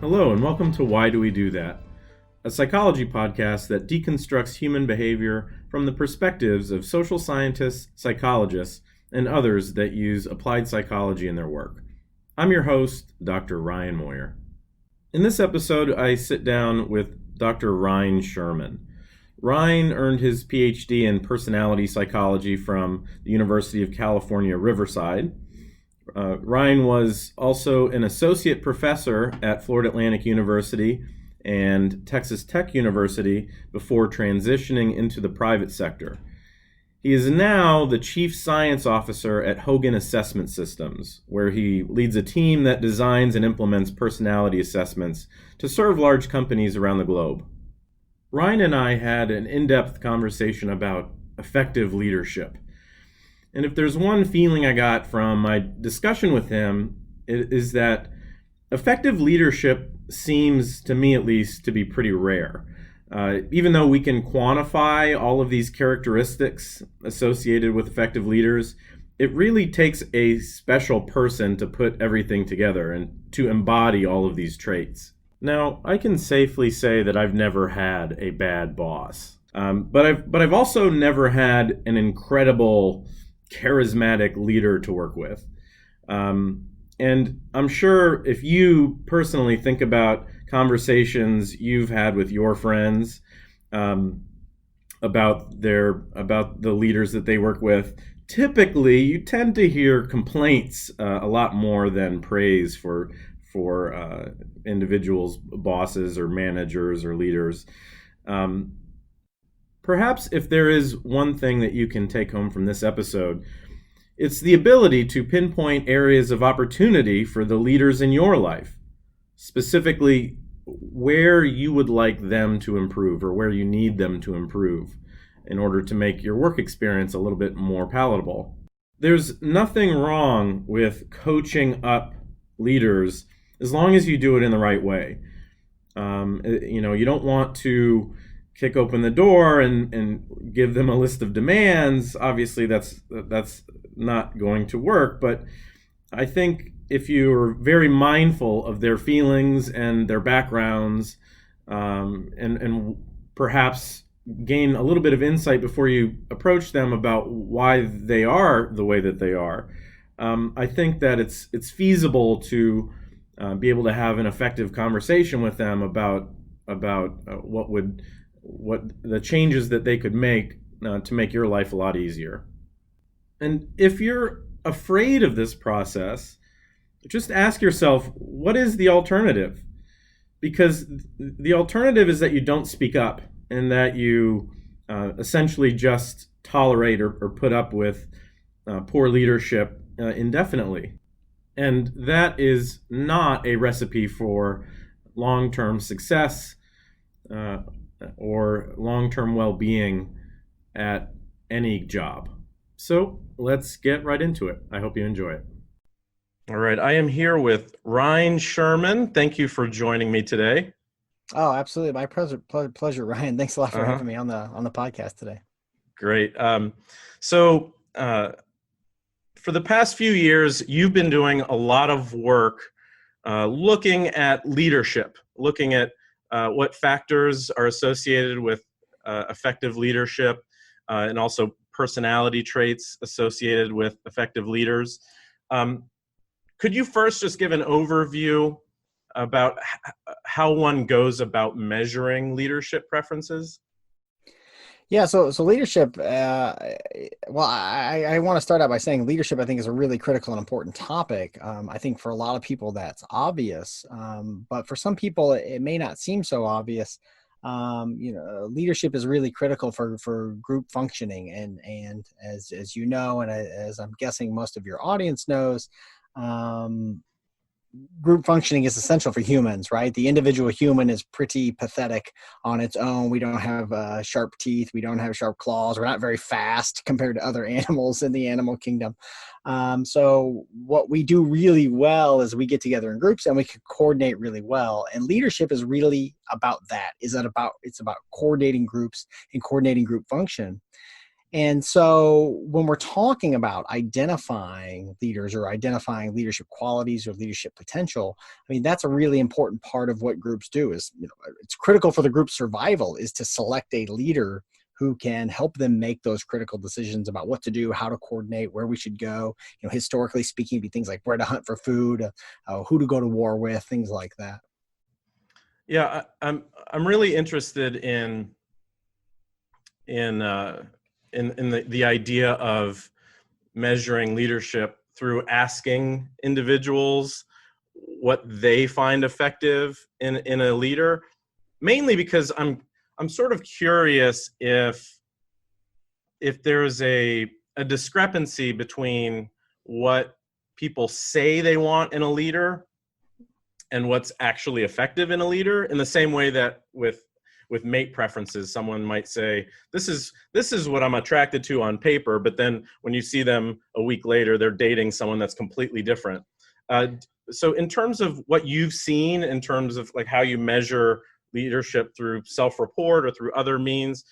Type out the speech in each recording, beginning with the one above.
Hello, and welcome to Why Do We Do That? A psychology podcast that deconstructs human behavior from the perspectives of social scientists, psychologists, and others that use applied psychology in their work. I'm your host, Dr. Ryne Moyer. In this episode, I sit down with Dr. Ryne Sherman. Ryne earned his PhD in personality psychology from the University of California, Riverside. Ryne was also an associate professor at Florida Atlantic University and Texas Tech University before transitioning into the private sector. He is now the Chief Science Officer at Hogan Assessment Systems, where he leads a team that designs and implements personality assessments to serve large companies around the globe. Ryne and I had an in-depth conversation about effective leadership. And if there's one feeling I got from my discussion with him, it is that effective leadership seems, to me at least, to be pretty rare. Even though we can quantify all of these characteristics associated with effective leaders, it really takes a special person to put everything together and to embody all of these traits. Now, I can safely say that I've never had a bad boss, but I've also never had an incredible charismatic leader to work with. And I'm sure if you personally think about conversations you've had with your friends about the leaders that they work with, typically you tend to hear complaints a lot more than praise for individuals, bosses or managers or leaders. Perhaps if there is one thing that you can take home from this episode, it's the ability to pinpoint areas of opportunity for the leaders in your life, specifically where you would like them to improve or where you need them to improve in order to make your work experience a little bit more palatable. There's nothing wrong with coaching up leaders as long as you do it in the right way. You don't want to kick open the door and give them a list of demands. Obviously, that's not going to work. But I think if you're very mindful of their feelings and their backgrounds, and perhaps gain a little bit of insight before you approach them about why they are the way that they are, I think that it's feasible to be able to have an effective conversation with them about what the changes that they could make to make your life a lot easier. And if you're afraid of this process, just ask yourself, what is the alternative? Because the alternative is that you don't speak up and that you essentially just tolerate or put up with poor leadership indefinitely. And that is not a recipe for long-term success or long-term well-being at any job. So let's get right into it. I hope you enjoy it. All right, I am here with Ryne Sherman. Thank you for joining me today. Oh, absolutely. My pleasure, Ryan. Thanks a lot for having me on the podcast today. Great. So for the past few years, you've been doing a lot of work looking at leadership, looking at what factors are associated with effective leadership and also personality traits associated with effective leaders. Could you first just give an overview about how one goes about measuring leadership preferences? Yeah, so leadership, I want to start out by saying leadership, I think, is a really critical and important topic. I think for a lot of people that's obvious, but for some people it may not seem so obvious. Leadership is really critical for group functioning, and as you know, and as I'm guessing most of your audience knows, group functioning is essential for humans, right? The individual human is pretty pathetic on its own. We don't have sharp teeth. We don't have sharp claws. We're not very fast compared to other animals in the animal kingdom. So what we do really well is we get together in groups and we can coordinate really well. And leadership is really about that. It's about coordinating groups and coordinating group function. And so when we're talking about identifying leaders or identifying leadership qualities or leadership potential, I mean, that's a really important part of what groups do. Is, it's critical for the group's survival is to select a leader who can help them make those critical decisions about what to do, how to coordinate, where we should go. Historically speaking, it'd be things like where to hunt for food, who to go to war with, things like that. Yeah, I'm really interested in the idea of measuring leadership through asking individuals what they find effective in a leader, mainly because I'm sort of curious if there's a discrepancy between what people say they want in a leader and what's actually effective in a leader, in the same way that with mate preferences, someone might say, this is what I'm attracted to on paper, but then when you see them a week later, they're dating someone that's completely different. So in terms of what you've seen, in terms of like how you measure leadership through self-report or through other means,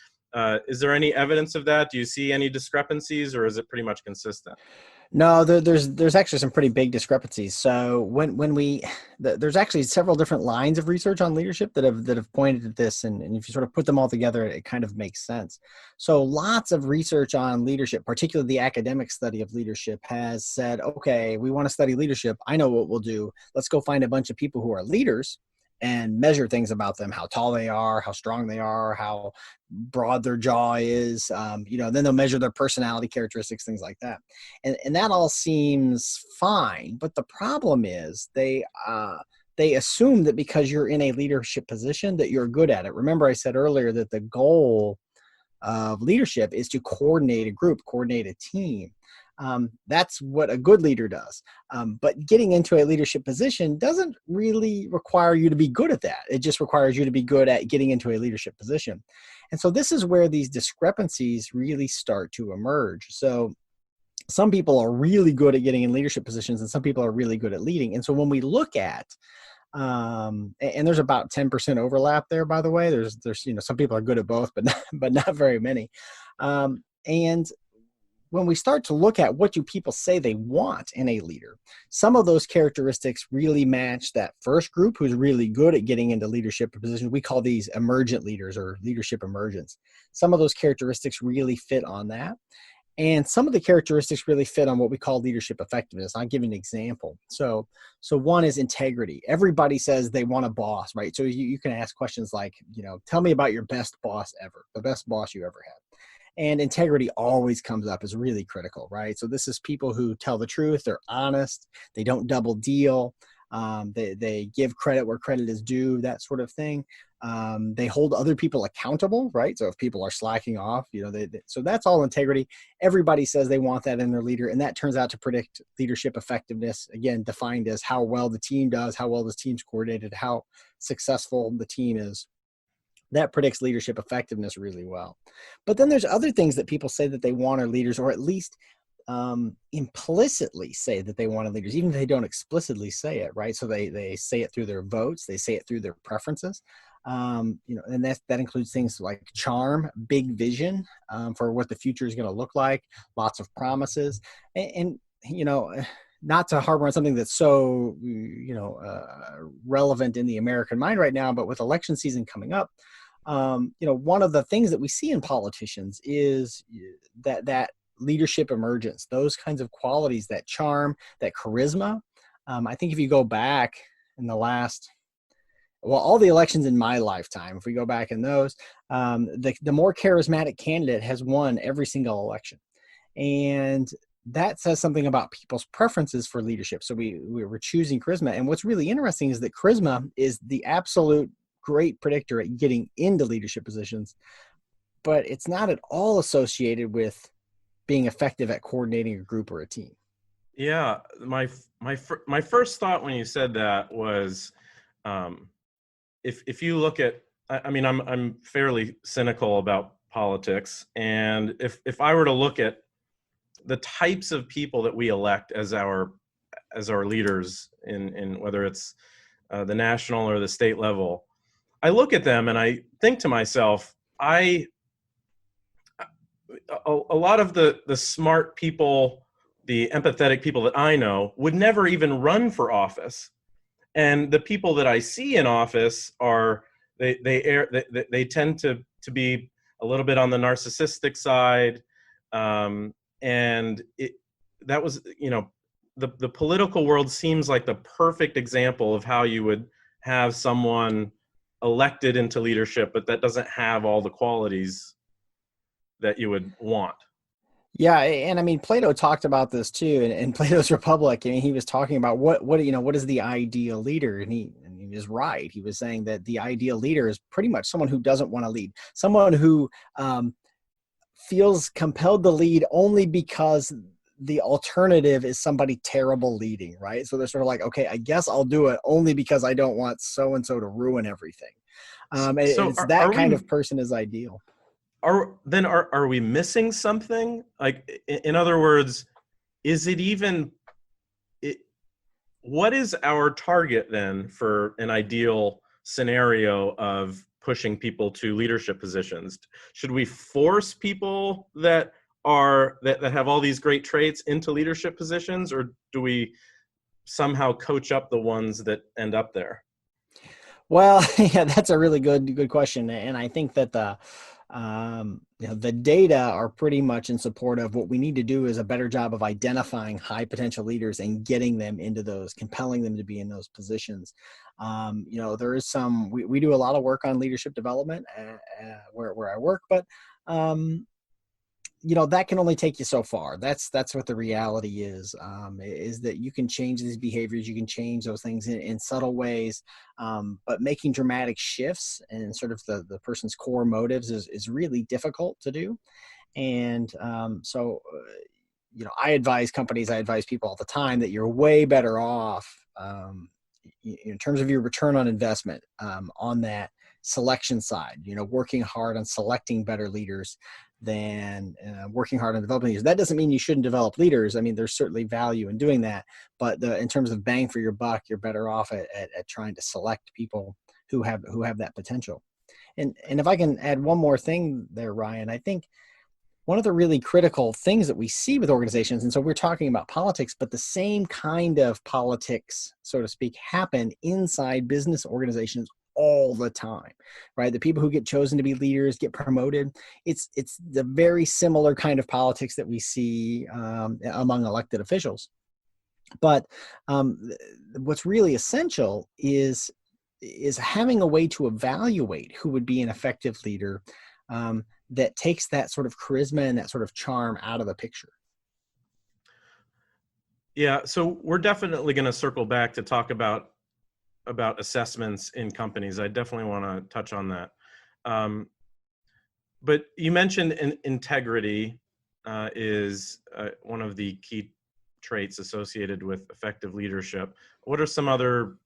is there any evidence of that? Do you see any discrepancies, or is it pretty much consistent? No, there's actually some pretty big discrepancies. So there's actually several different lines of research on leadership that have pointed at this, and if you sort of put them all together, it kind of makes sense. So lots of research on leadership, particularly the academic study of leadership, has said, okay, we want to study leadership. I know what we'll do. Let's go find a bunch of people who are leaders and measure things about them: how tall they are, how strong they are, how broad their jaw is. Then they'll measure their personality characteristics, things like that, and that all seems fine. But the problem is they assume that because you're in a leadership position that you're good at it. Remember, I said earlier that the goal of leadership is to coordinate a group, coordinate a team. That's what a good leader does. But getting into a leadership position doesn't really require you to be good at that. It just requires you to be good at getting into a leadership position. And so this is where these discrepancies really start to emerge. So some people are really good at getting in leadership positions and some people are really good at leading. And so when we look at and there's about 10% overlap there, by the way. There's some people are good at both, but not very many. And when we start to look at what do people say they want in a leader, some of those characteristics really match that first group who's really good at getting into leadership positions. We call these emergent leaders or leadership emergence. Some of those characteristics really fit on that. And some of the characteristics really fit on what we call leadership effectiveness. I'll give you an example. So one is integrity. Everybody says they want a boss, right? So you can ask questions like, tell me about your best boss ever, the best boss you ever had. And integrity always comes up as really critical, right? So this is people who tell the truth, they're honest, they don't double deal, they give credit where credit is due, that sort of thing. They hold other people accountable, right? So if people are slacking off, so that's all integrity. Everybody says they want that in their leader, and that turns out to predict leadership effectiveness, again, defined as how well the team does, how well the team's coordinated, how successful the team is. That predicts leadership effectiveness really well. But then there's other things that people say that they want are leaders, or at least implicitly say that they want leaders, even if they don't explicitly say it, right? So they say it through their votes, they say it through their preferences. And that includes things like charm, big vision for what the future is going to look like, lots of promises, and not to harbor on something that's so relevant in the American mind right now, but with election season coming up, one of the things that we see in politicians is that leadership emergence, those kinds of qualities, that charm, that charisma. I think if you go back in all the elections in my lifetime, if we go back in those, the more charismatic candidate has won every single election. And that says something about people's preferences for leadership. So we're choosing charisma. And what's really interesting is that charisma is the absolute great predictor at getting into leadership positions, but it's not at all associated with being effective at coordinating a group or a team. Yeah, my first thought when you said that was, if you look at, I mean, I'm fairly cynical about politics, and if I were to look at the types of people that we elect as our leaders in whether it's the national or the state level, I look at them and I think to myself, a lot of the smart people, the empathetic people that I know, would never even run for office. And the people that I see in office are they tend to be a little bit on the narcissistic side, and that was, the political world seems like the perfect example of how you would have someone elected into leadership, but that doesn't have all the qualities that you would want. Yeah, and I mean Plato talked about this too, in Plato's Republic. I mean, he was talking about what is the ideal leader, and he was right. He was saying that the ideal leader is pretty much someone who doesn't want to lead, someone who feels compelled to lead only because the alternative is somebody terrible leading, right? So they're sort of like, okay, I guess I'll do it only because I don't want so and so to ruin everything. And So it's that are kind we of person is ideal. are we missing something? Like, in other words, is it even it, what is our target then for an ideal scenario of pushing people to leadership positions? Should we force people that have all these great traits into leadership positions, or do we somehow coach up the ones that end up there? Well, yeah, that's a really good question, and I think that the data are pretty much in support of what we need to do is a better job of identifying high potential leaders and getting them into those, compelling them to be in those positions. There is we do a lot of work on leadership development where I work, but that can only take you so far. That's what the reality is that you can change these behaviors, you can change those things in subtle ways, but making dramatic shifts and sort of the person's core motives is really difficult to do. And I advise companies, I advise people all the time that you're way better off in terms of your return on investment on that selection side, working hard on selecting better leaders than working hard on developing leaders. That doesn't mean you shouldn't develop leaders. I mean, there's certainly value in doing that, but in terms of bang for your buck, you're better off at trying to select people who have that potential. And if I can add one more thing there, Ryan, I think one of the really critical things that we see with organizations, and so we're talking about politics, but the same kind of politics, so to speak, happen inside business organizations all the time, right? The people who get chosen to be leaders get promoted. It's the very similar kind of politics that we see among elected officials. But what's really essential is having a way to evaluate who would be an effective leader that takes that sort of charisma and that sort of charm out of the picture. Yeah, so we're definitely going to circle back to talk about assessments in companies. I definitely want to touch on that. But you mentioned integrity is one of the key traits associated with effective leadership. What are some other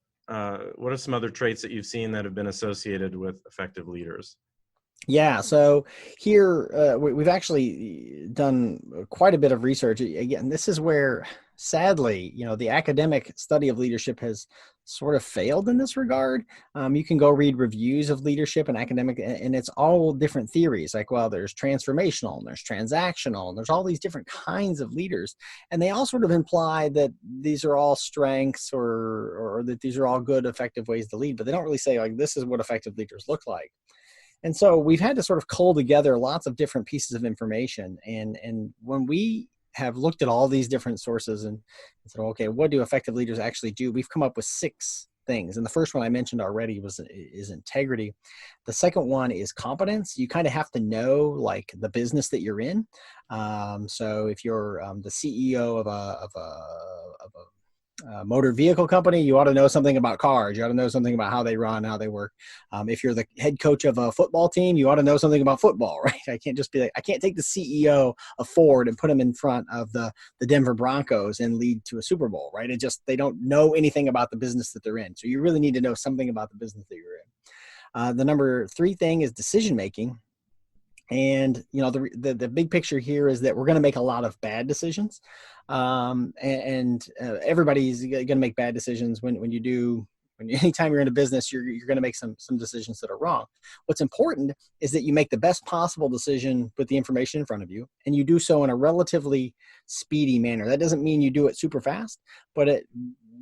traits that you've seen that have been associated with effective leaders? Yeah, so here we've actually done quite a bit of research. Again, this is where, sadly, the academic study of leadership has sort of failed in this regard. You can go read reviews of leadership and academic, and it's all different theories. Like, well, there's transformational, and there's transactional, and there's all these different kinds of leaders, and they all sort of imply that these are all strengths or that these are all good, effective ways to lead, but they don't really say, like, this is what effective leaders look like. And so we've had to sort of cull together lots of different pieces of information. And when we have looked at all these different sources and said, okay, what do effective leaders actually do? We've come up with 6 things. And the first one I mentioned already is integrity. The second one is competence. You kind of have to know, like, the business that you're in. So if you're the CEO of a motor vehicle company, you ought to know something about cars. You ought to know something about how they run, how they work. If you're the head coach of a football team, you ought to know something about football, right? I can't just be like, I can't take the CEO of Ford and put him in front of the Denver Broncos and lead to a Super Bowl, right? They don't know anything about the business that they're in. So you really need to know something about the business that you're in. The number 3 thing is decision making. And the big picture here is that we're going to make a lot of bad decisions, and everybody's going to make bad decisions when you do Anytime you're in a business, you're going to make some decisions that are wrong. What's important is that you make the best possible decision with the information in front of you, and you do so in a relatively speedy manner. That doesn't mean you do it super fast, but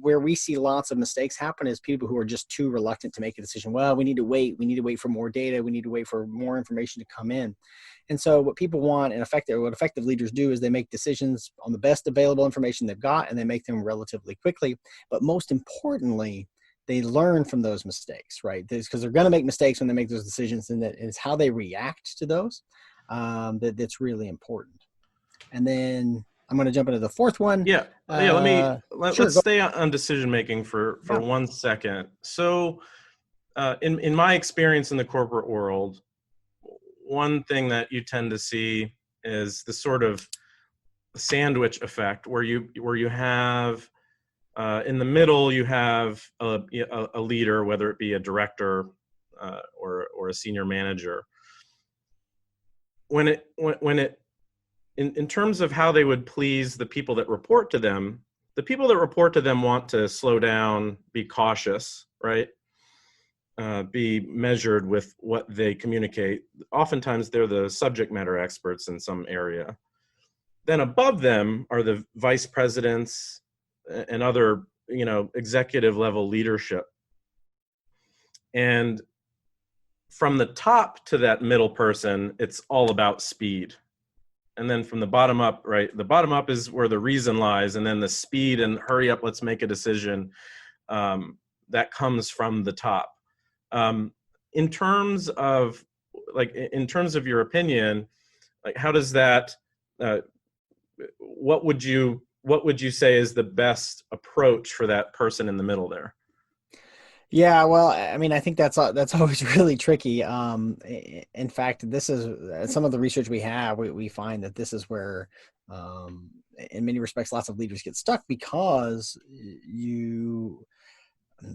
where we see lots of mistakes happen is people who are just too reluctant to make a decision. Well, we need to wait. We need to wait for more data. We need to wait for more information to come in. And so what people want, and what effective leaders do, is they make decisions on the best available information they've got, and they make them relatively quickly. But most importantly, they learn from those mistakes, right? Because they're going to make mistakes when they make those decisions, and that is how they react to those that's really important. And then I'm going to jump into the fourth one. Yeah. Let's Sure, stay on decision making for 1 second. So in my experience in the corporate world, one thing that you tend to see is the sort of sandwich effect where you have in the middle you have a leader, whether it be a director or a senior manager. In terms of how they would please the people that report to them, the people that report to them want to slow down, be cautious, right? Be measured with what they communicate. Oftentimes they're the subject matter experts in some area. Then above them are the vice presidents and other, executive level leadership. And from the top to that middle person, it's all about speed. And then from the bottom up, right? The bottom up is where the reason lies, and then the speed and hurry up, let's make a decision, that comes from the top. In terms of your opinion, like how does that? What would you say is the best approach for that person in the middle there? Yeah, well, I mean, I think that's always really tricky. In fact, this is some of the research we have. We find that this is where, in many respects, lots of leaders get stuck because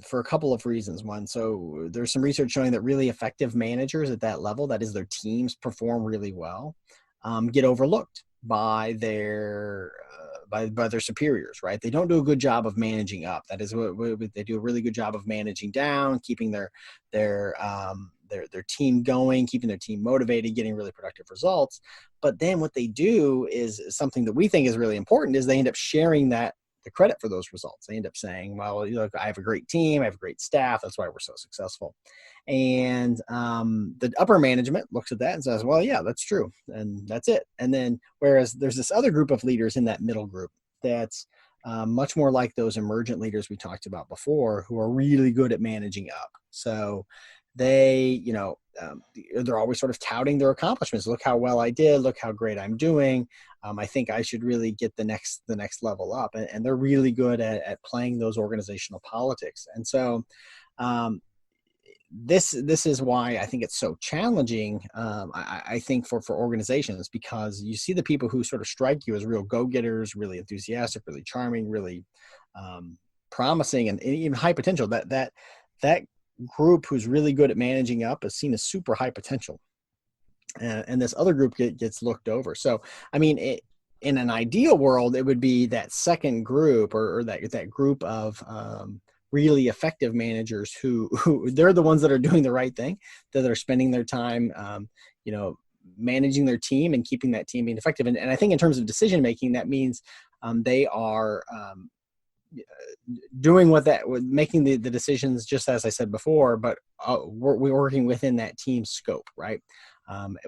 for a couple of reasons. One, so there's some research showing that really effective managers at that level, that is, their teams perform really well, get overlooked by their by their superiors, right? They don't do a good job of managing up. That is what they do, a really good job of managing down, keeping their team going, keeping their team motivated, getting really productive results. But then what they do is something that we think is really important, is they end up sharing the credit for those results. They end up saying, well, look, I have a great team, I have a great staff, that's why we're so successful. And the upper management looks at that and says, well, yeah, that's true, and that's it. And then whereas there's this other group of leaders in that middle group that's much more like those emergent leaders we talked about before, who are really good at managing up. So they, they're always sort of touting their accomplishments. Look how well I did. Look how great I'm doing. I think I should really get the next level up. And they're really good at playing those organizational politics. And so this is why I think it's so challenging. I think for organizations, because you see the people who sort of strike you as real go-getters, really enthusiastic, really charming, really promising, and even high potential. That group who's really good at managing up is seen as super high potential, and this other group gets looked over. So, I mean, in an ideal world, it would be that second group, or that group of really effective managers who they're the ones that are doing the right thing, that are spending their time, managing their team and keeping that team being effective. And I think in terms of decision making, that means they are doing making the decisions, just as I said before, but we're working within that team scope, right?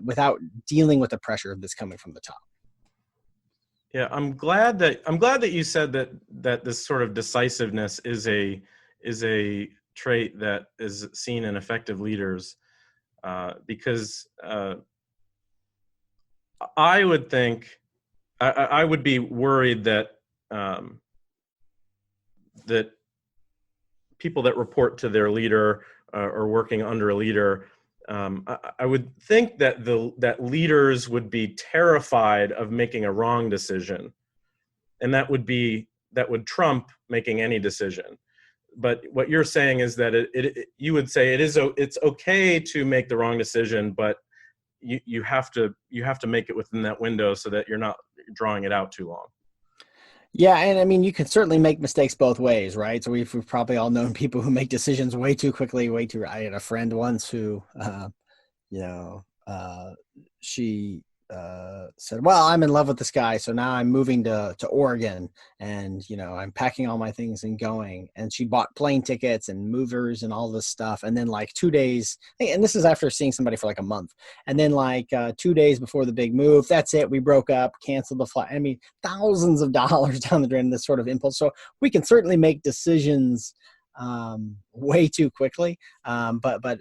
Without dealing with the pressure that's coming from the top. Yeah, I'm glad that you said that this sort of decisiveness is a trait that is seen in effective leaders, because I would think I would be worried that that people that report to their leader or working under a leader, I would think that leaders would be terrified of making a wrong decision, and that would trump making any decision. But what you're saying is that you would say it's okay to make the wrong decision, but you have to make it within that window so that you're not drawing it out too long. Yeah, and I mean, you can certainly make mistakes both ways, right? So we've probably all known people who make decisions way too quickly, way too. I had a friend once who, you know, she said, "Well, I'm in love with this guy, so now I'm moving to Oregon, and I'm packing all my things and going." And she bought plane tickets and movers and all this stuff. And then like 2 days, and this is after seeing somebody for like a month. And then like 2 days before the big move, that's it. We broke up, canceled the flight. I mean, thousands of dollars down the drain. This sort of impulse. So we can certainly make decisions way too quickly, but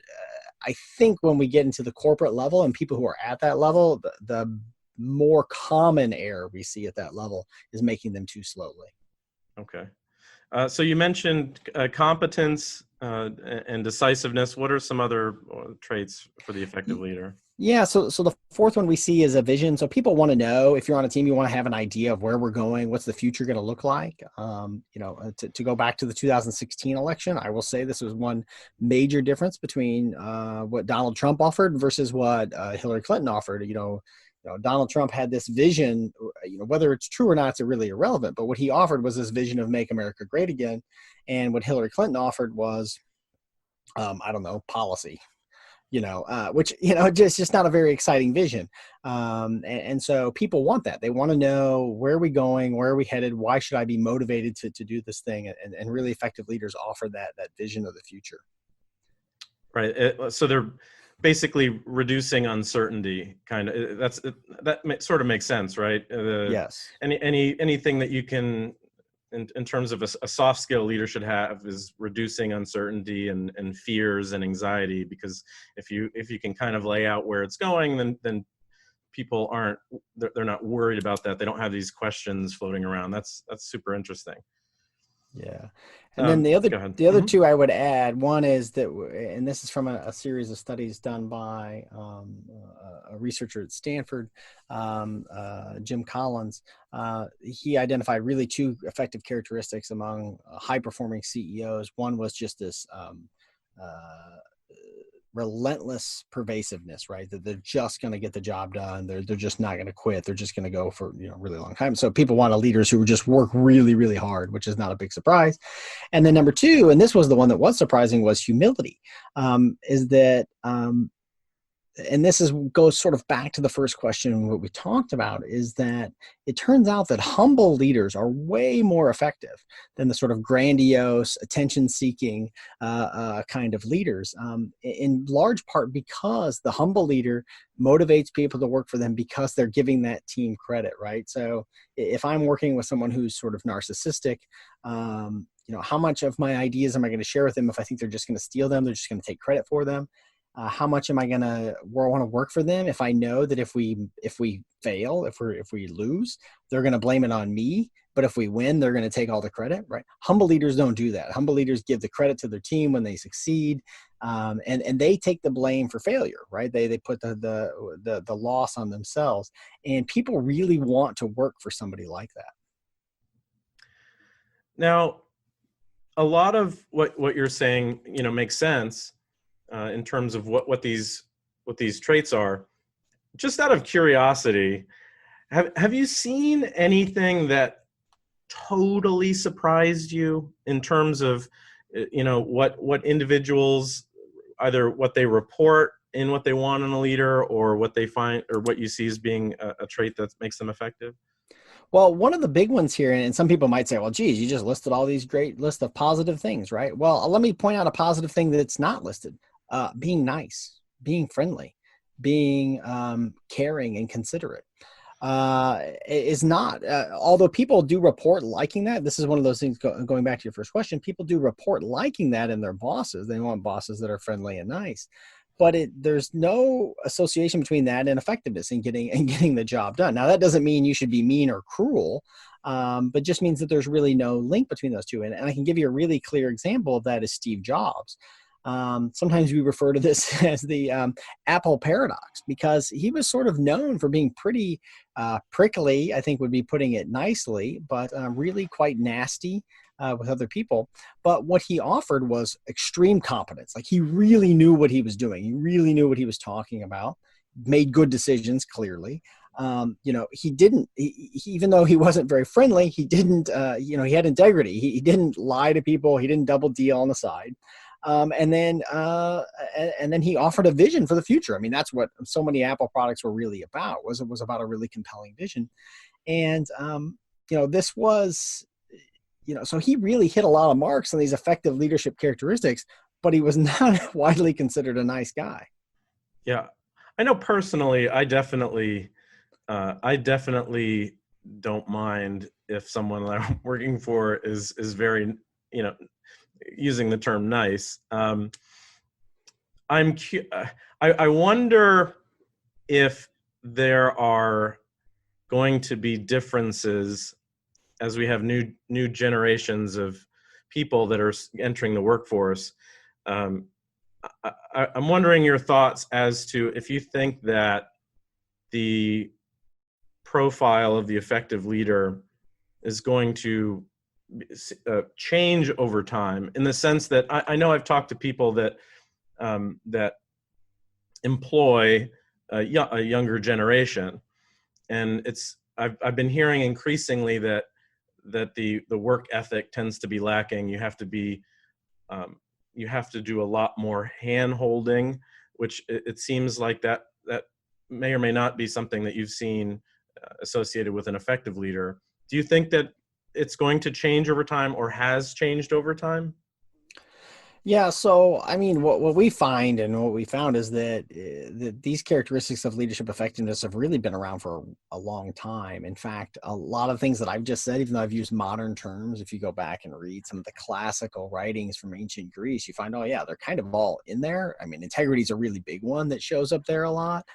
I think when we get into the corporate level and people who are at that level, the more common error we see at that level is making them too slowly. Okay. So you mentioned competence and decisiveness. What are some other traits for the effective leader? Yeah, so the fourth one we see is a vision. So people want to know, if you're on a team, you want to have an idea of where we're going, what's the future going to look like. To go back to the 2016 election, I will say this was one major difference between what Donald Trump offered versus what Hillary Clinton offered. Donald Trump had this vision. Whether it's true or not, it's really irrelevant. But what he offered was this vision of make America great again, and what Hillary Clinton offered was, I don't know, policy. Which, just not a very exciting vision. And so people want that. They want to know, where are we going? Where are we headed? Why should I be motivated to do this thing? And really effective leaders offer that vision of the future. Right. So they're basically reducing uncertainty. Kind of. That sort of makes sense, right? Yes. Anything that you can, in terms of a soft skill leader should have, is reducing uncertainty and fears and anxiety, because if you can kind of lay out where it's going, then people they're not worried about that. They don't have these questions floating around. That's super interesting. Yeah. And then the other Mm-hmm. two I would add, one is that, and this is from a series of studies done by a researcher at Stanford, Jim Collins. He identified really two effective characteristics among high performing CEOs. One was just this relentless pervasiveness, right? That they're just going to get the job done. They're just not going to quit. They're just going to go for a really long time. So people want leaders who just work really, really hard, which is not a big surprise. And then number two, and this was the one that was surprising, was humility. Is that and this goes sort of back to the first question, what we talked about, is that it turns out that humble leaders are way more effective than the sort of grandiose, attention-seeking kind of leaders, in large part because the humble leader motivates people to work for them because they're giving that team credit, right? So if I'm working with someone who's sort of narcissistic, how much of my ideas am I going to share with them if I think they're just going to steal them, they're just going to take credit for them? How much am I going to want to work for them if I know that if we fail, if we lose, they're going to blame it on me, but if we win, they're going to take all the credit, right? Humble leaders don't do that. Humble leaders give the credit to their team when they succeed, and they take the blame for failure, right? They put the loss on themselves, and people really want to work for somebody like that. Now, a lot of what you're saying, makes sense. In terms of what these traits are. Just out of curiosity, have you seen anything that totally surprised you in terms of what individuals, either what they report in what they want in a leader, or what they find, or what you see as being a trait that makes them effective? Well, one of the big ones here, and some people might say, well, geez, you just listed all these great list of positive things, right? Well, let me point out a positive thing that's not listed. Being nice, being friendly, being caring and considerate is not, although people do report liking that. This is one of those things, going back to your first question, people do report liking that in their bosses. They want bosses that are friendly and nice. But there's no association between that and effectiveness in getting the job done. Now, that doesn't mean you should be mean or cruel, but just means that there's really no link between those two. And I can give you a really clear example of that is Steve Jobs. Sometimes we refer to this as the Apple paradox, because he was sort of known for being pretty prickly, I think would be putting it nicely, but really quite nasty with other people. But what he offered was extreme competence. Like, he really knew what he was doing. He really knew what he was talking about, made good decisions, clearly. He didn't, even though he wasn't very friendly, he didn't, he had integrity. He didn't lie to people. He didn't double deal on the side. And then he offered a vision for the future. I mean, that's what so many Apple products were really about. It was about a really compelling vision. And this was, so he really hit a lot of marks on these effective leadership characteristics, but he was not widely considered a nice guy. Yeah, I know personally, I definitely don't mind if someone that I'm working for is very, using the term nice. I wonder if there are going to be differences as we have new generations of people that are entering the workforce. I'm wondering your thoughts as to if you think that the profile of the effective leader is going to change over time, in the sense that I know I've talked to people that employ a younger generation, and I've been hearing increasingly that the work ethic tends to be lacking. You have to do a lot more hand holding, which it seems like that may or may not be something that you've seen associated with an effective leader. Do you think that it's going to change over time, or has changed over time? Yeah, so I mean, what we find and what we found is that these characteristics of leadership effectiveness have really been around for a long time. In fact, a lot of things that I've just said, even though I've used modern terms, if you go back and read some of the classical writings from ancient Greece, you find, oh yeah, they're kind of all in there. I mean, integrity is a really big one that shows up there a lot.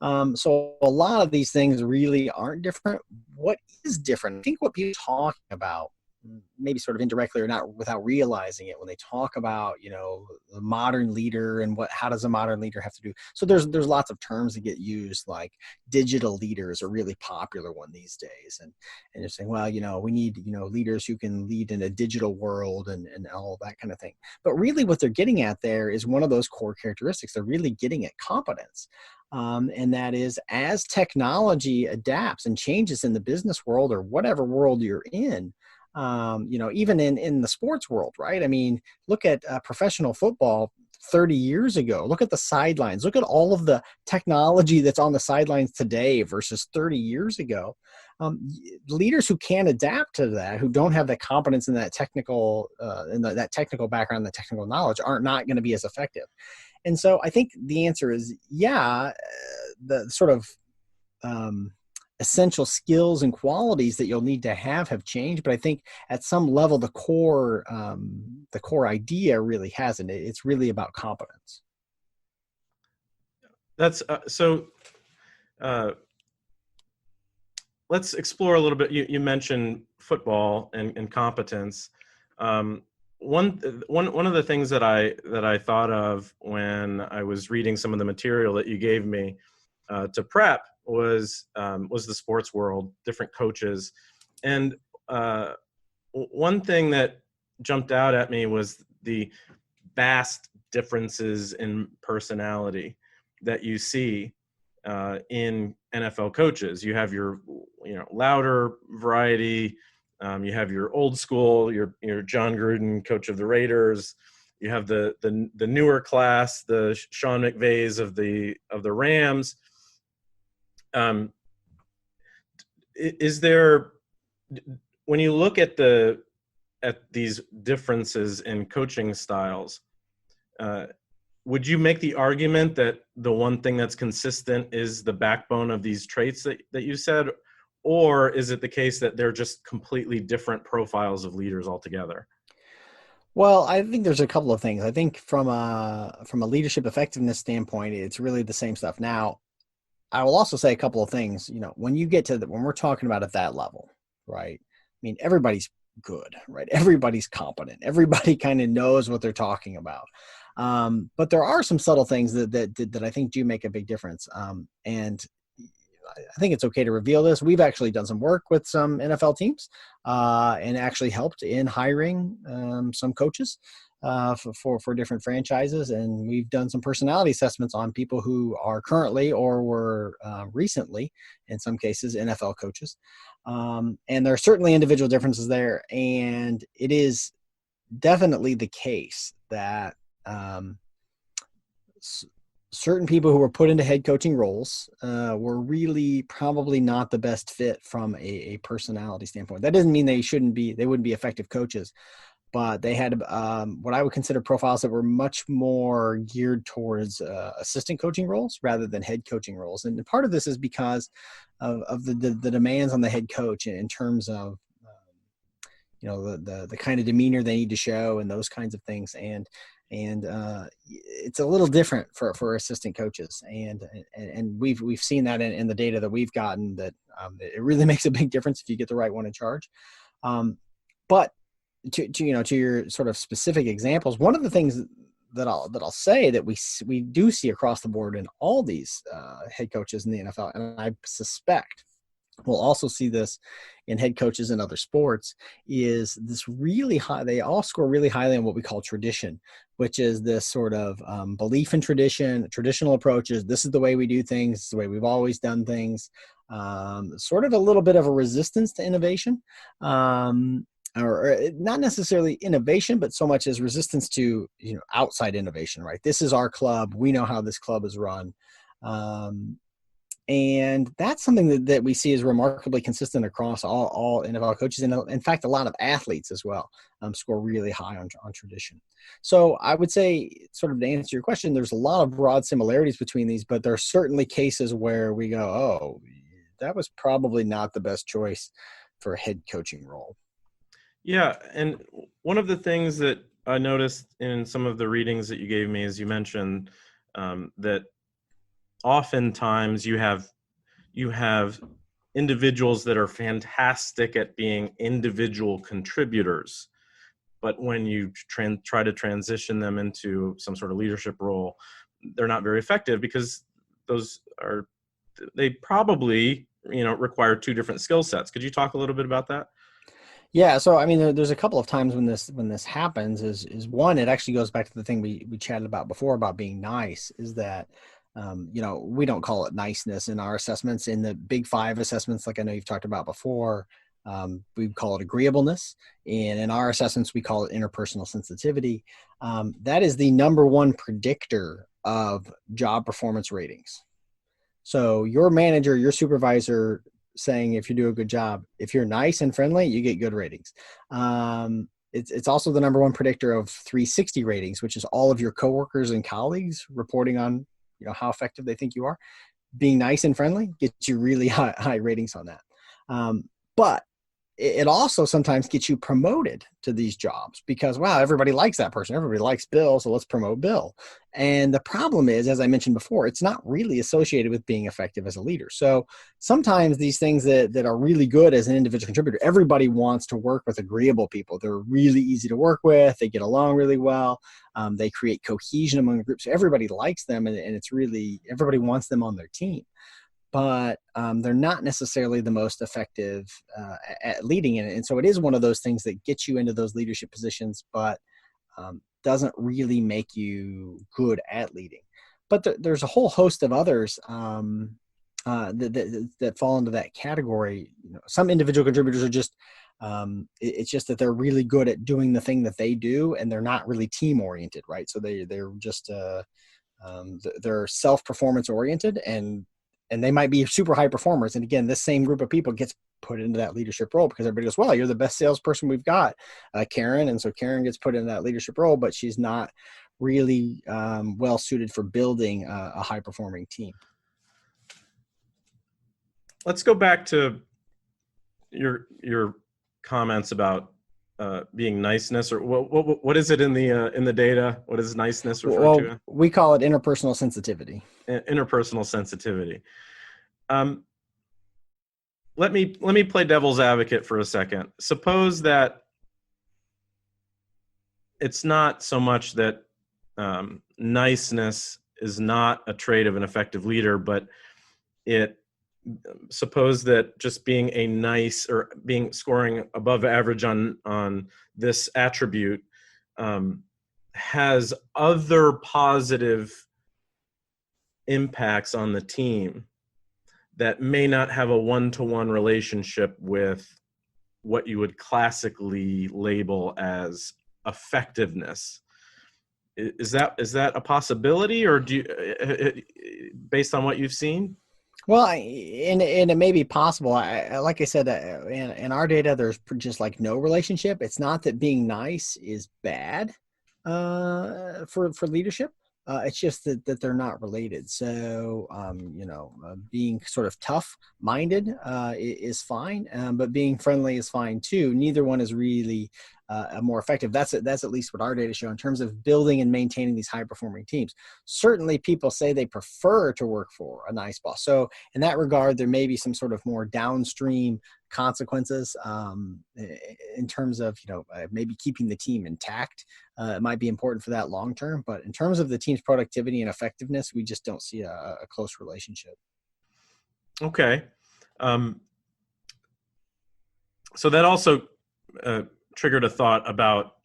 So a lot of these things really aren't different. What is different? I think what people are talking about, maybe sort of indirectly or not without realizing it, when they talk about, the modern leader and how does a modern leader have to do. So there's lots of terms that get used, like digital leaders are a really popular one these days. And they're saying, well, we need, leaders who can lead in a digital world and all that kind of thing. But really what they're getting at there is one of those core characteristics. They're really getting at competence. And that is, as technology adapts and changes in the business world or whatever world you're in, even in the sports world, right? I mean, look at professional football 30 years ago. Look at the sidelines. Look at all of the technology that's on the sidelines today versus 30 years ago. Leaders who can adapt to that, who don't have the competence in that technical, that technical background, the technical knowledge, are not going to be as effective. And so I think the answer is, yeah, the sort of essential skills and qualities that you'll need to have changed. But I think at some level, the core idea really hasn't. It's really about competence. That's so. Let's explore a little bit. You mentioned football and competence. One of the things that I thought of when I was reading some of the material that you gave me to prep was the sports world, different coaches, and one thing that jumped out at me was the vast differences in personality that you see in NFL coaches. You have your louder variety. You have your old school, your John Gruden, coach of the Raiders. You have the newer class, the Sean McVays of the Rams. Is there, when you look at these differences in coaching styles, would you make the argument that the one thing that's consistent is the backbone of these traits that you said, or is it the case that they're just completely different profiles of leaders altogether? Well, I think there's a couple of things. I think from a leadership effectiveness standpoint, it's really the same stuff. Now, I will also say a couple of things. When you get to when we're talking about at that level, right? I mean, everybody's good, right? Everybody's competent. Everybody kind of knows what they're talking about. But there are some subtle things that I think do make a big difference. And I think it's okay to reveal this. We've actually done some work with some NFL teams and actually helped in hiring some coaches. for different franchises, and we've done some personality assessments on people who are currently or were recently, in some cases, NFL coaches. And there are certainly individual differences there, and it is definitely the case that certain people who were put into head coaching roles were really probably not the best fit from a personality standpoint. That doesn't mean they wouldn't be effective coaches, but they had what I would consider profiles that were much more geared towards assistant coaching roles rather than head coaching roles. And part of this is because of the demands on the head coach in terms of the kind of demeanor they need to show and those kinds of things. And it's a little different for assistant coaches, and we've seen that in the data that we've gotten, that it really makes a big difference if you get the right one in charge. But to your sort of specific examples, one of the things that I'll say that we do see across the board in all these head coaches in the NFL, and I suspect we'll also see this in head coaches in other sports, is this really high, they all score really highly on what we call tradition, which is this sort of belief in tradition, traditional approaches. This is the way we do things, it's the way we've always done things. Sort of a little bit of a resistance to innovation, or not necessarily innovation, but so much as resistance to outside innovation, right? This is our club. We know how this club is run. And that's something that we see is remarkably consistent across all NFL coaches. And in fact, a lot of athletes as well score really high on tradition. So I would say, sort of to answer your question, there's a lot of broad similarities between these, but there are certainly cases where we go, oh, that was probably not the best choice for a head coaching role. Yeah. And one of the things that I noticed in some of the readings that you gave me is you mentioned that oftentimes you have individuals that are fantastic at being individual contributors, but when you try to transition them into some sort of leadership role, they're not very effective, because they probably require two different skill sets. Could you talk a little bit about that? Yeah, so I mean, there's a couple of times when this happens. Is one, it actually goes back to the thing we chatted about before about being nice. Is that we don't call it niceness in our assessments. In the big five assessments, like I know you've talked about before, we call it agreeableness, and in our assessments we call it interpersonal sensitivity. That is the number one predictor of job performance ratings. So your manager, your supervisor, saying if you do a good job, if you're nice and friendly, you get good ratings. It's also the number one predictor of 360 ratings, which is all of your coworkers and colleagues reporting on how effective they think you are. Being nice and friendly gets you really high ratings on that. But it also sometimes gets you promoted to these jobs because, wow, everybody likes that person. Everybody likes Bill, so let's promote Bill. And the problem is, as I mentioned before, it's not really associated with being effective as a leader. So sometimes these things that are really good as an individual contributor, everybody wants to work with agreeable people. They're really easy to work with. They get along really well. They create cohesion among the group. So everybody likes them, and it's really, everybody wants them on their team. But they're not necessarily the most effective at leading. And so it is one of those things that gets you into those leadership positions, but doesn't really make you good at leading. But there's a whole host of others that fall into that category. Some individual contributors are just, it's just that they're really good at doing the thing that they do, and they're not really team oriented, right? So they're just, they're self-performance oriented, and they might be super high performers. And again, this same group of people gets put into that leadership role because everybody goes, well, you're the best salesperson we've got, Karen. And so Karen gets put in that leadership role, but she's not really well suited for building a high performing team. Let's go back to your comments about being niceness, or what is it in the data? What is niceness referred to? We call it interpersonal sensitivity. Interpersonal sensitivity. Let me play devil's advocate for a second. Suppose that it's not so much that niceness is not a trait of an effective leader, but suppose that just being a nice, or being scoring above average on this attribute has other positive impacts on the team that may not have a one-to-one relationship with what you would classically label as effectiveness. Is that a possibility, or do you, based on what you've seen? Well, and it may be possible. Like I said, in our data, there's just like no relationship. It's not that being nice is bad for leadership. It's just that they're not related. So, being sort of tough-minded is fine, but being friendly is fine too. Neither one is really more effective. That's at least what our data show in terms of building and maintaining these high-performing teams. Certainly, people say they prefer to work for a nice boss. So, in that regard, there may be some sort of more downstream consequences in terms of maybe keeping the team intact. It might be important for that long term, but in terms of the team's productivity and effectiveness, we just don't see a close relationship. Okay. So that also triggered a thought about,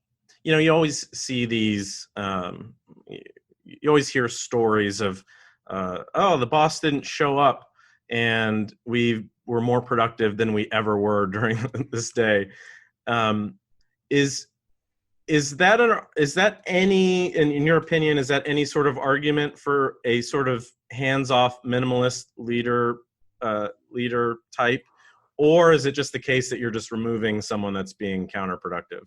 you always see these, you always hear stories of, oh, the boss didn't show up and we were more productive than we ever were during this day. Is that any, in your opinion, is that any sort of argument for a sort of hands-off minimalist leader type, or is it just the case that you're just removing someone that's being counterproductive?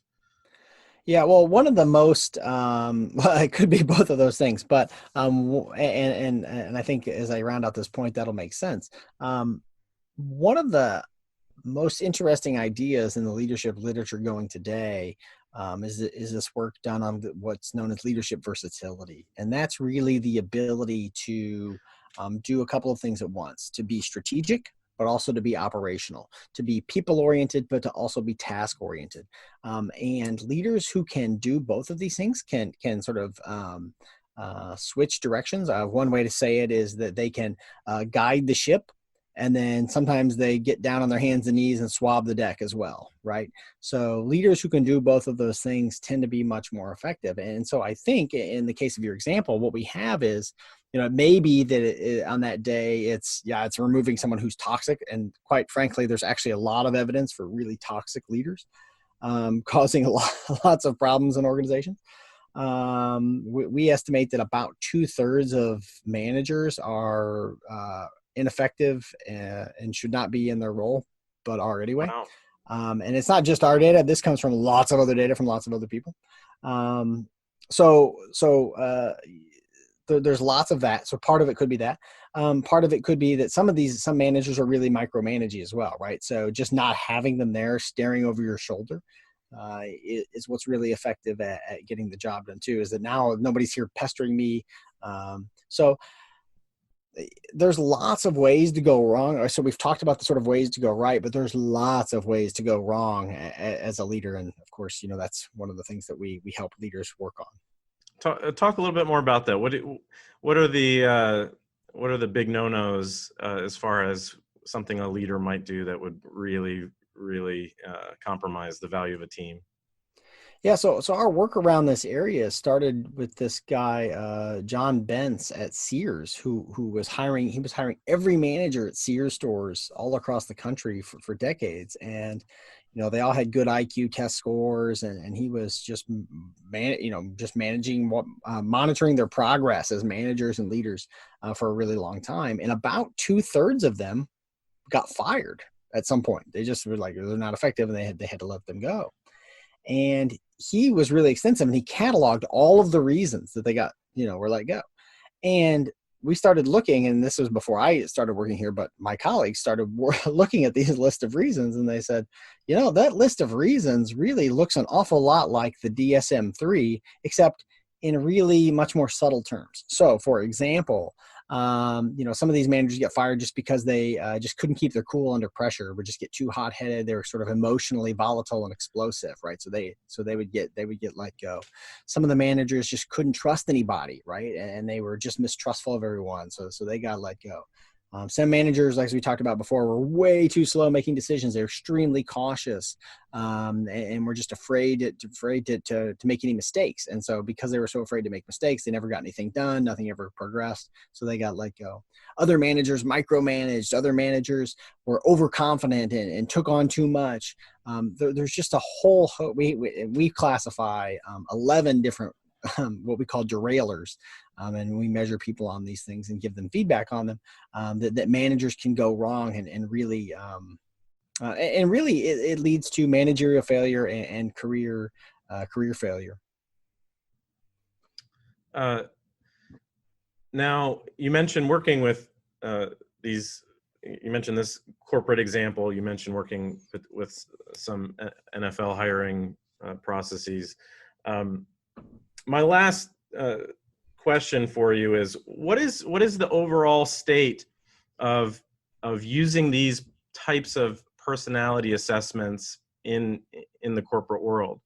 Yeah, well, one of the most, well, it could be both of those things, but and I think as I round out this point, that'll make sense. One of the most interesting ideas in the leadership literature going today is this work done on what's known as leadership versatility. And that's really the ability to do a couple of things at once, to be strategic, but also to be operational, to be people-oriented, but to also be task-oriented. And leaders who can do both of these things can sort of switch directions. One way to say it is that they can guide the ship, and then sometimes they get down on their hands and knees and swab the deck as well, right? So leaders who can do both of those things tend to be much more effective. And so I think in the case of your example, what we have is, it may be that on that day, it's removing someone who's toxic. And quite frankly, there's actually a lot of evidence for really toxic leaders causing lots of problems in organizations. We estimate that about 2/3 of managers are ineffective and should not be in their role, but are anyway. Wow. And it's not just our data. This comes from lots of other data from lots of other people. There's lots of that. So part of it could be that. Part of it could be that some managers are really micromanaging as well, right? So just not having them there staring over your shoulder is what's really effective at getting the job done too, is that now nobody's here pestering me. So there's lots of ways to go wrong. So we've talked about the sort of ways to go right, but there's lots of ways to go wrong as a leader. And of course, that's one of the things that we help leaders work on. Talk a little bit more about that. What are the big no-nos as far as something a leader might do that would really compromise the value of a team? Yeah, so our work around this area started with this guy, John Bentz at Sears, who was hiring. He was hiring every manager at Sears stores all across the country for decades, and they all had good IQ test scores, and he was just managing monitoring their progress as managers and leaders for a really long time, and about 2/3 of them got fired at some point. They just were like, they're not effective, and they had to let them go. And he was really extensive, and he cataloged all of the reasons that they got, were let go. And we started looking, and this was before I started working here, but my colleagues started looking at these list of reasons, and they said, that list of reasons really looks an awful lot like the DSM-3, except in really much more subtle terms. So, for example, some of these managers get fired just because they just couldn't keep their cool under pressure, would just get too hot-headed. They were sort of emotionally volatile and explosive, right? So they would get let go. Some of the managers just couldn't trust anybody, right? And they were just mistrustful of everyone, so they got let go. Some managers, like we talked about before, were way too slow making decisions. They're extremely cautious, and were just afraid to make any mistakes. And so because they were so afraid to make mistakes, they never got anything done. Nothing ever progressed. So they got let go. Other managers micromanaged. Other managers were overconfident and took on too much. There's just a whole, we classify 11 different what we call derailers. And we measure people on these things and give them feedback on them, that managers can go wrong, and really it leads to managerial failure and career failure. Now, you mentioned working with these. You mentioned this corporate example. You mentioned working with some NFL hiring processes. My last question for you is, what is the overall state of using these types of personality assessments in the corporate world?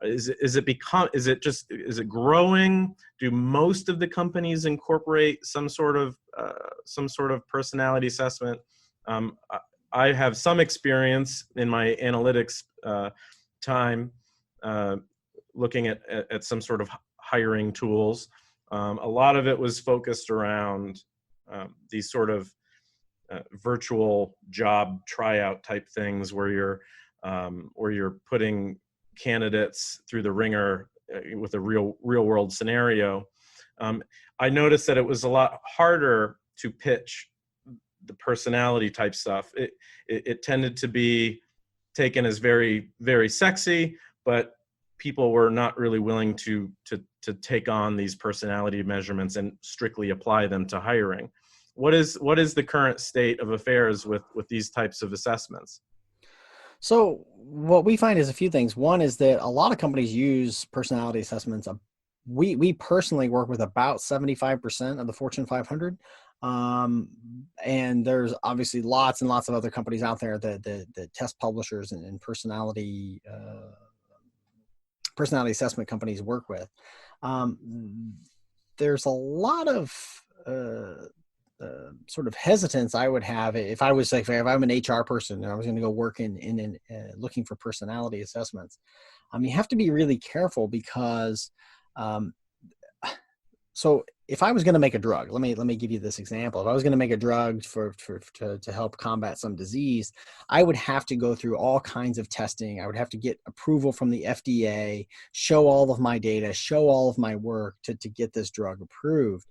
Is it growing? Do most of the companies incorporate some sort of personality assessment? I have some experience in my analytics time looking at some sort of hiring tools. A lot of it was focused around these sort of virtual job tryout type things where you're putting candidates through the ringer with a real world scenario. I noticed that it was a lot harder to pitch the personality type stuff. It tended to be taken as very, very sexy, but people were not really willing to take on these personality measurements and strictly apply them to hiring. What is the current state of affairs with these types of assessments? So what we find is a few things. One is that a lot of companies use personality assessments. We personally work with about 75% of the Fortune 500. And there's obviously lots and lots of other companies out there that test publishers and personality assessment companies work with. There's a lot of sort of hesitance I would have if I was like, if I'm an HR person and I was going to go work in looking for personality assessments. You have to be really careful because, so if I was going to make a drug, let me give you this example. If I was going to make a drug to help combat some disease, I would have to go through all kinds of testing. I would have to get approval from the FDA, show all of my data, show all of my work to get this drug approved.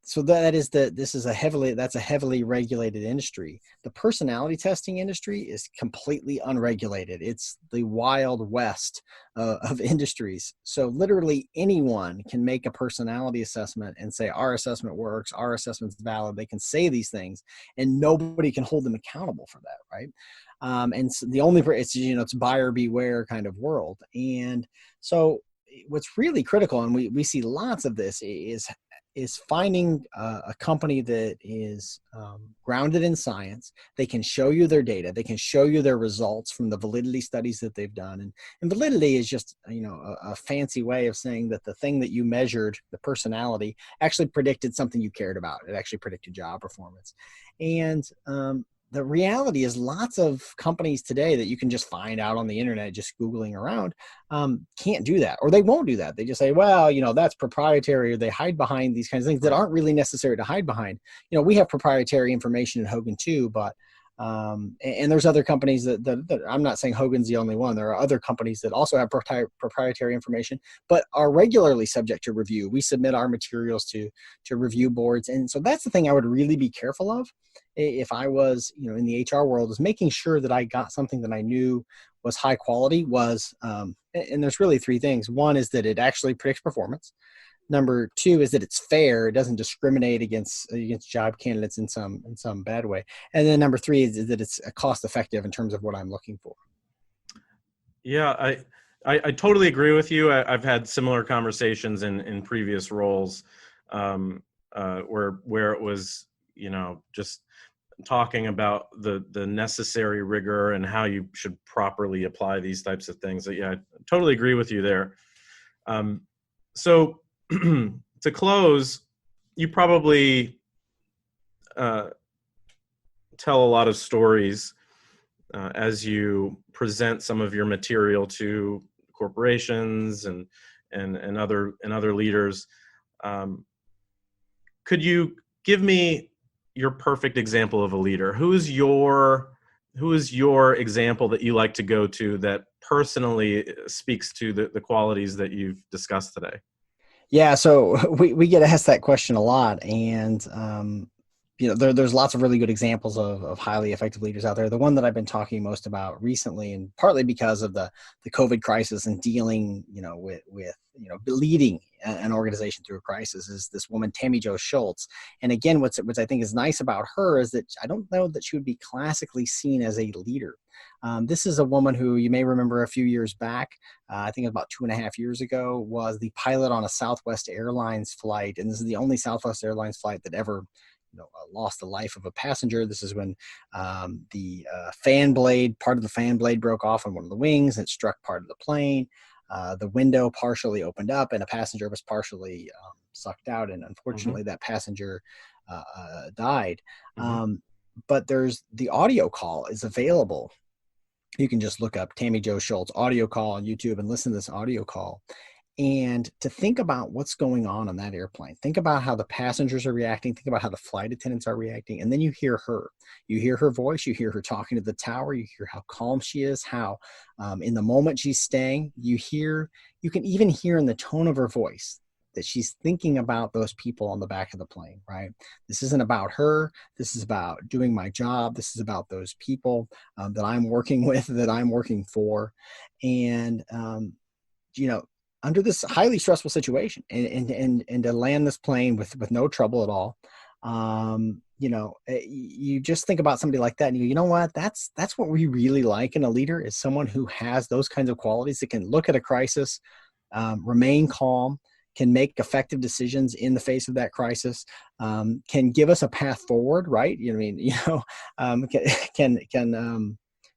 So that's a heavily regulated industry. The personality testing industry is completely unregulated. It's the wild west of industries. So literally anyone can make a personality assessment and say, our assessment works, our assessment's valid. They can say these things and nobody can hold them accountable for that, right? And so it's buyer beware kind of world. And so what's really critical, and we see lots of this, is finding a company that is grounded in science. They can show you their data. They can show you their results from the validity studies that they've done. And validity is just, a fancy way of saying that the thing that you measured, the personality, actually predicted something you cared about. It actually predicted job performance. And the reality is lots of companies today that you can just find out on the internet, just Googling around, can't do that, or they won't do that. They just say, well, that's proprietary, or they hide behind these kinds of things that aren't really necessary to hide behind. We have proprietary information in Hogan too, but and there's other companies that I'm not saying Hogan's the only one. There are other companies that also have proprietary information, but are regularly subject to review. We submit our materials to review boards. And so that's the thing I would really be careful of if I was, in the HR world, is making sure that I got something that I knew was high quality, and there's really three things. One is that it actually predicts performance. Number two is that it's fair. It doesn't discriminate against job candidates in some bad way. And then number three is that it's cost effective in terms of what I'm looking for. Yeah, I totally agree with you. I've had similar conversations in previous roles where it was, just talking about the necessary rigor and how you should properly apply these types of things. Yeah, I totally agree with you there. So to close, you probably tell a lot of stories as you present some of your material to corporations and other leaders. Could you give me your perfect example of a leader? Who is your example that you like to go to that personally speaks to the qualities that you've discussed today? Yeah, so we get asked that question a lot, and there's lots of really good examples of highly effective leaders out there. The one that I've been talking most about recently, and partly because of the COVID crisis and dealing with leading an organization through a crisis, is this woman Tammy Jo Schultz. And again, what I think is nice about her is that I don't know that she would be classically seen as a leader. This is a woman who you may remember a few years back, I think about 2.5 years ago, was the pilot on a Southwest Airlines flight. And this is the only Southwest Airlines flight that ever lost the life of a passenger. This is when the part of the fan blade broke off on one of the wings. And it struck part of the plane. The window partially opened up and a passenger was partially sucked out. And unfortunately, that passenger died. But there's the audio call is available. You can just look up Tammy Jo Schultz audio call on YouTube and listen to this audio call. And to think about what's going on that airplane, think about how the passengers are reacting, think about how the flight attendants are reacting, and then you hear her voice, you hear her talking to the tower, you hear how calm she is, how in the moment she's staying, you can even hear in the tone of her voice that she's thinking about those people on the back of the plane, right? This isn't about her. This is about doing my job. This is about those people that I'm working with, that I'm working for. And, under this highly stressful situation and to land this plane with no trouble at all, you just think about somebody like that and you know what, that's what we really like in a leader, is someone who has those kinds of qualities, that can look at a crisis, remain calm, can make effective decisions in the face of that crisis, can give us a path forward, right? Can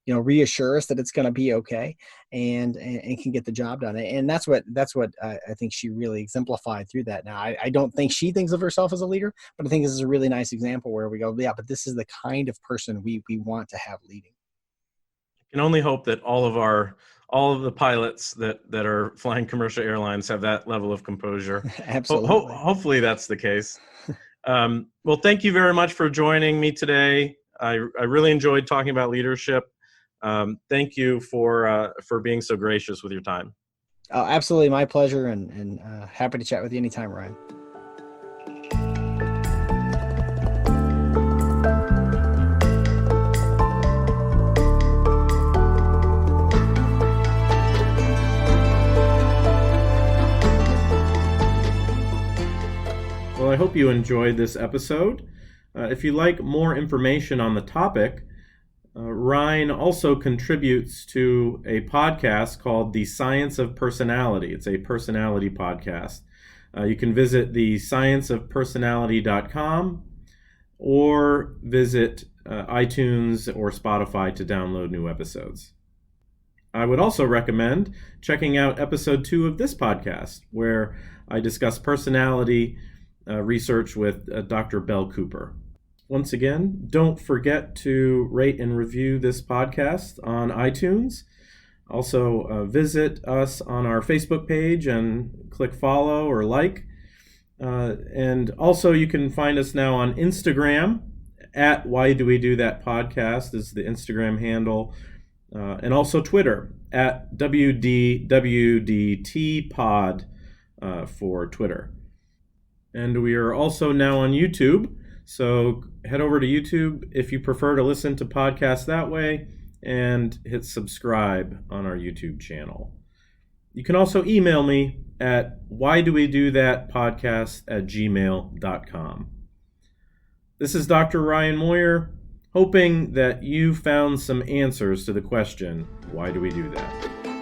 reassure us that it's going to be okay, and can get the job done. And that's what I think she really exemplified through that. Now, I don't think she thinks of herself as a leader, but I think this is a really nice example where we go, yeah, but this is the kind of person we want to have leading. I can only hope that all of the pilots that are flying commercial airlines have that level of composure. Absolutely. Hopefully that's the case. Well, thank you very much for joining me today. I really enjoyed talking about leadership. Thank you for being so gracious with your time. Oh, absolutely. My pleasure, and happy to chat with you anytime, Ryne. Well, I hope you enjoyed this episode. If you like more information on the topic, Ryne also contributes to a podcast called The Science of Personality. It's a personality podcast. You can visit thescienceofpersonality.com or visit iTunes or Spotify to download new episodes. I would also recommend checking out episode 2 of this podcast, where I discuss personality research with Dr. Bell Cooper. Once again, don't forget to rate and review this podcast on iTunes. Also, visit us on our Facebook page and click follow or like. And also, you can find us now on Instagram at Why Do We Do That Podcast is the Instagram handle. And also Twitter at WDWDT for Twitter. And we are also now on YouTube. So head over to YouTube if you prefer to listen to podcasts that way, and hit subscribe on our YouTube channel. You can also email me at whydowethatpodcast@gmail.com. This is Dr. Ryne Moyer, hoping that you found some answers to the question, why do we do that?